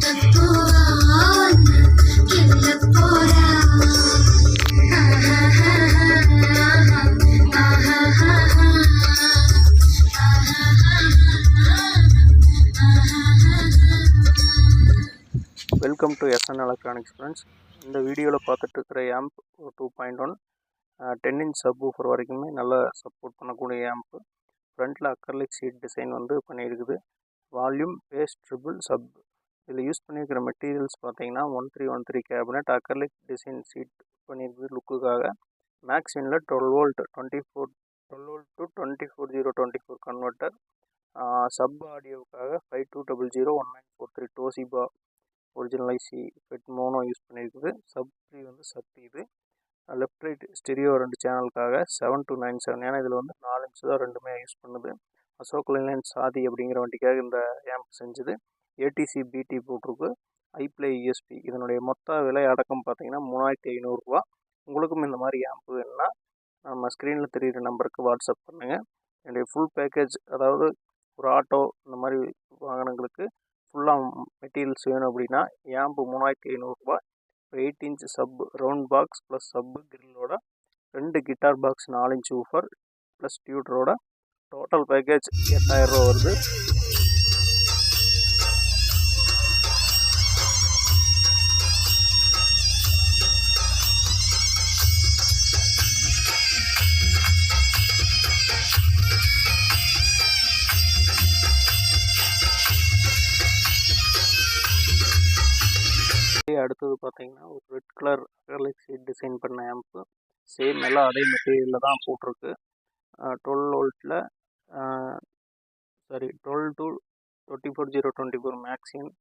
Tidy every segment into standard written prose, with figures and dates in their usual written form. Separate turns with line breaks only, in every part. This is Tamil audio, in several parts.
Welcome to SN electronics friends. இந்த வீடியோவில் பார்த்துட்டு இருக்கிற ஆம்ப் 2.1 10 இன்ச் சப் ஊஃபர் வரைக்குமே நல்லா சப்போர்ட் பண்ணக்கூடிய ஆம்ப். ஃப்ரண்ட்டில் அக்கர்லிக் சீட் டிசைன் வந்து பண்ணியிருக்குது. Volume bass triple sub. இதில் யூஸ் பண்ணியிருக்கிற மெட்டீரியல்ஸ் பார்த்தீங்கன்னா 1313 கேபினட் அக்கர்லிக் டிசைன் சீட் பண்ணியிருக்குது லுக்குக்காக. மேக்ஸினில் 12 வோல்ட் டு 24024 கன்வெர்ட்டர். சப் ஆடியோவுக்காக 52001943 டோசிபா ஒரிஜினல் ஐசி பெட் மோனோ யூஸ் பண்ணியிருக்குது. சப் 3 வந்து சப் இது. லெஃப்ட் ரைட் ஸ்டெரியோ 2 சேனலுக்காக 7297. ஏன்னா இதில் வந்து 4 இன்ச் தான் ரெண்டுமே யூஸ் பண்ணுது. அசோக் லைலேண்ட் சாதி அப்படிங்கிற வண்டிக்காக இந்த ஆம்ப் செஞ்சுது. ஏடிசி பிடி போட்டிருக்கு. ஐப்ளே யூஎஸ்பி. இதனுடைய மொத்த விலை அடக்கம் பார்த்தீங்கன்னா 3500 ரூபா. உங்களுக்கும் இந்த மாதிரி ஆம்ப் வேணுன்னா நம்ம ஸ்க்ரீனில் தெரிகிற நம்பருக்கு வாட்ஸ்அப் பண்ணுங்கள். என்னுடைய ஃபுல் பேக்கேஜ், அதாவது ஒரு ஆட்டோ இந்த மாதிரி வாகனங்களுக்கு ஃபுல்லாக மெட்டீரியல்ஸ் வேணும் அப்படின்னா ஆம்பு 3500 ரூபா. 8 inch sub round box plus sub கிரில்லோட 2 guitar box 4 inch woofer plus டியூட்டரோட டோட்டல் பேக்கேஜ் 8000 ரூபா வருது. அடுத்தது பார்த்தீங்கன்னா ஒரு red colour acrylic sheet design பண்ண ஆம்ப்பு. சேம் எல்லாம் அதே மெட்டீரியலில் தான் போட்டிருக்கு. 12 வோல்ட்டில் 12 to 24024 மேக்ஸின்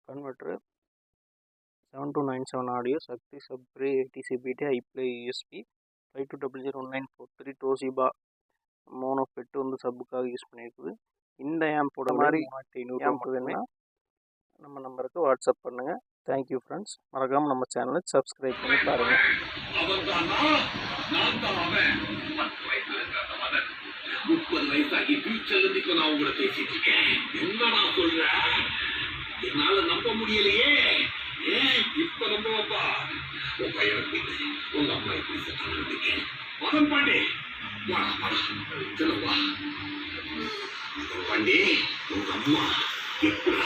converter. 7297 audio, Shakti sub 3 ADC BT ஐப்ளே யூஎஸ்பி. 52001943 டோசிபா மோனோ பெட்டு வந்து சப்புக்காக யூஸ் பண்ணியிருக்குது. இந்த ஆம்போட மாதிரி 3500 ஆம்ப் வேணும்னா நம்ம நம்பருக்கு வாட்ஸ்அப் பண்ணுங்கள். Thank you friends. மறக்காமல் நம்ம சேனலை சப்ஸ்கிரைப் பண்ணி பாருங்கள்.
30 வயசாகி ஃபியூச்சர்ல இப்போ நான் உங்களை பேசிட்டு இருக்கேன். என்ன நான் சொல்றேன், என்னால நம்ப முடியலையே. ஏன் இப்ப நம்பவப்பா? உன் பையனுக்கு உங்க அம்மா எப்படி செத்தாங்க மதம் பாண்டி சொல்லுவா. பாண்டி உங்க அம்மா எப்படி